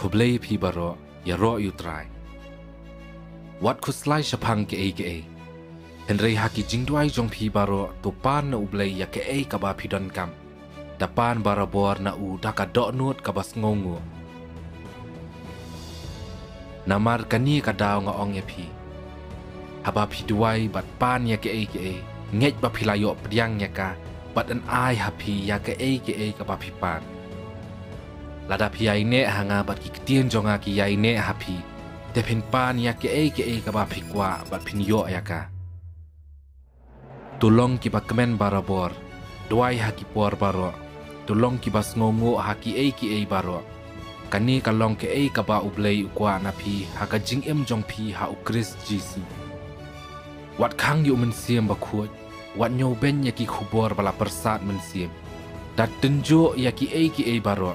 คุเบลพีบารอยารออยู่ตรายวัดคุสไลชพังเกเอเห็นเรฮักิจิงด้วยจงพีบารอตัวปานนาอุเบลยาเกเอกับบาพิดอนกัมดาปานบาราบอร์นาอูดักดอนูดกับบสงงูนามารกันนี่กระดาวงอองเอพีฮาบาพิดไวบัดปานยาเกเอเงจบาพิลายอปยังยากาบัดอันอายฮับพียาเกเอกับบาพิปานลาดาพิยายเนะหางาบัดกิกเตียนจงอากิยายเนะฮับพีแต่พินปานยาเกเอกับบาพิกว่าบัดพินโยยากาตุลงกิบักเมนบาราบอร์ด้วยฮักิปอร์บารอตุลงกิบัสงงูฮักิเอบารอกันนี่กันลองเกเอกับบาอุเบลอุกวานาพีฮักจิงจงพีฮาอุคริสจีซีวัดข้างอยู่มันเสียมบักขวดวัดโยเบนยากิขบอร์บลาประสาทมันเสียมดัดตึนโจยากิเอบารอ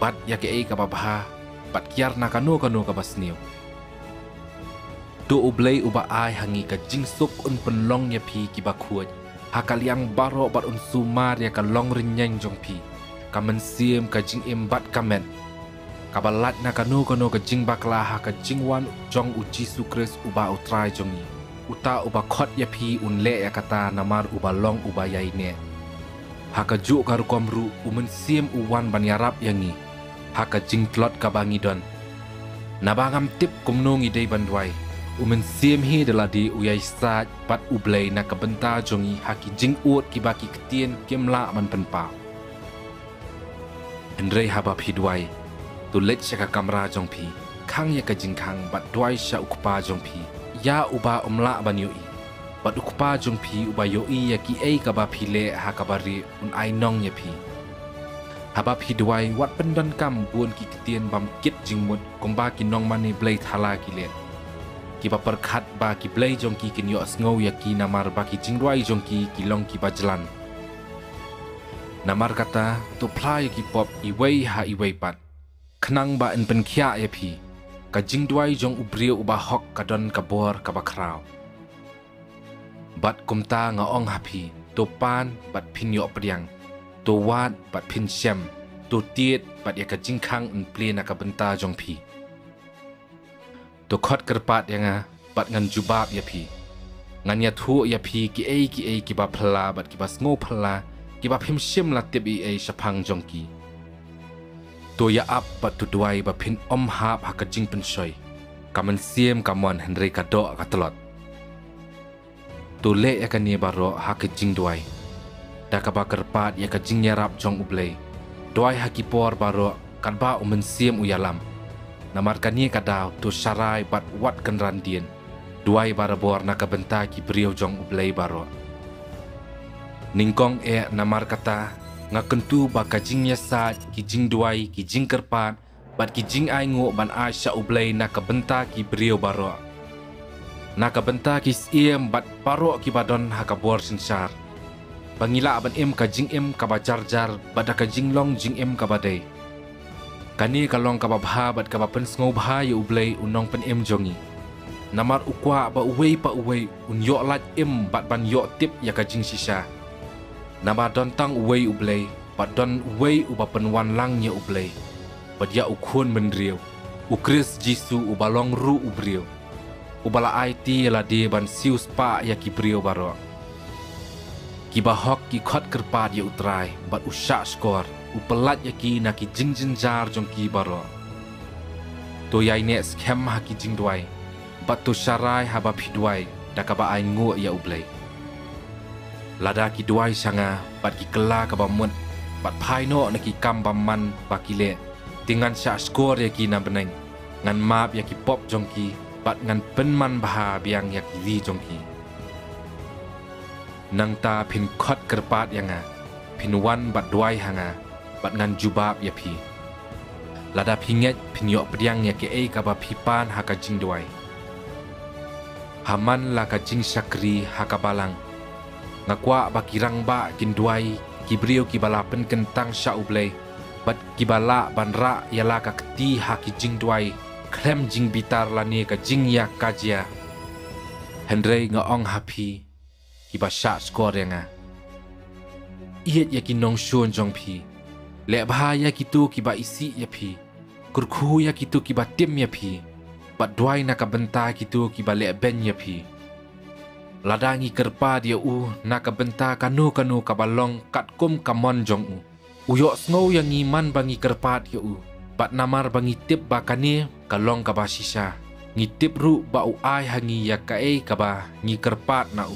บัดยาเกเอกับบาฮาบัดกิยาร์นักโนกับบสเนียวตัวอุเบลอุบาไอหังีกับจิงซุกอุนเป็นลองยาพีกิบักขวดหากเลียงบารอบัดอุนซูมาเรียกับลองรินยังจงพีกับมันเสียมกับจิงบัดกับเมนกับบลัดนักโนกับจิงบักลาหากจิงวันจงอุจิสุคริสอุบาอุตรายจงีอุตาอุบาคดยาพีอุนเละยากตานามารอุบาลองอุบายายเนหากจุการกอมรูอุมันเสียมอุวันบัญญารับยังงี้หากจิงตลอดกับบังอีดอนนาบางคำติบกุมนงอีเดบันไวอุมันเสียมฮีเดลาดีอุยายสาดปัดอุเบลนักบันตาจงีหากจิงอวดกิบากิกเตียนเกมละมันเป็นป่าเห็นเรย์ฮาบาพีดไวตุเล็กชะกำราจงพีข้างยากจิงขังบัดด้วยชะอุกปาจงพียาอุบาอมละบันโยอีบัดอุกปาจงพีอุบาโยอียากิกับบาพีเละหากบารีอุนไอนองยาพีฮาบาพีดไววัดเป็นดอนกัมบวนกิกเตียนบัมกิดจิงมุดกงบากินองมันในเบลทาลากิเลกิบาประคัดบากิเบลจงกีกินยอสงวยากีนามารบากิจิงไรจงกีลองกิบาจลันนามารกตาตัวพลายกิปอบอีเวหาอีเวปัดขนังบาอินเป็นขี้ยาพีกจิงด้วยจงอุบเรียวอุบาฮอกกะดอนกะบอร์กะบะคราวบัดกุมตางอองฮัพีตัวปานบัดพินโยปเรียงตัววาดบัดพินเชมตัวเตียดบัดยากจิงคังอุนเปลี่ยนกะบันตาจงพีตัวคอดกระปัดยังบัดเงินจูบาบยาพีงันยาทูยาพีกิบาพลาบัดกิบาสโงพลากิบาพิมเชมลาเตบีชะพังจงกีตัวยาอับปัดตุดไวบะพินอมหาบหักจิงเป็นชอยกำมันเสียมกำมันเห็นเรกาโดกัตลอดตัวเละยกันเนียบารอหักจิงด้วยดากบากระปาดยากจิงยารับจงอุเบลด้วยหักิปอร์บารอกันบ้าอุมันเสียมอุยาลัมนามารกันเนียกระดาวตัวชารายบัดวัดกันรันเดียนด้วยบาราบอร์นักบันตากิเปรียวจงอุเบลบารอนิงกองนามารกตาngakentu baka jing yasa ki jing duai ki jing kerpat bat ki jing ai ngo ban a sha ublei na ka benta ki brio baro na ka benta ki siem bat paro ki badon ha ka bor sinsar bangila ban em ka jing em ka ba jar jar bada ka jing long jing em ka badai kani ka long ka ba bha bat ka ba pen sngo bha ye ublei unong pen em jongi namar ukwa ba uwei pa uwei un yo lat em bat ban yo tip ya ka jing sisa nama don tang uwei ublei bat don uwei uba penwan langnya ublei bat ya ukun menriau ukris jisu ubalong ru ubriau ubala IT la de ban sius pa ya ki brio baro ki bahok ki khot kerpat ya utrai bat usha skor upelat ya ki na ki jingjin jar jong ki baro to yai ne scam ha ki jing dwai bat to sharai ha ba phidwai dakaba ai ngo ya ublei lada ki duai sanga bat ki kela ka bamut bat phai no na ki kam bamman bakile tingan sha skor ya ki na beneng ngan map ya ki pop jongki bat ngan penman baha biang ya ki li jongki nang ta phin khot kerpat yanga phin wan bat duai hanga bat ngan jubab ya phi lada phinget phin yo pdiang ya ki ka ba phi pan ha ka jing duai haman la ka jing sakri ha ka balang ngakwa bakirang ba kinduai kibrio kibala pen kentang sha ublei bat kibala banra yala ka kti ha ki jing duai klem jing bitar lani ka jing ya kajia henrei nga ong happy kiba sha skor nga iet ya kinong shon jong phi le bha ya kitu kiba isi ya phi kurku ya kitu kiba tim ya pi. Bat duai nak benta kitu kiba lek ben ya pi. Ladangi kerpa dia nak benta kanu kabalong kat kum kamon jong Uyok snow yang iman bangi kerpat ya Bat namar bangi tip bakane kalong kaba sisa. Ngi tip ru ba ai hangi ya kae kaba ngi kerpat na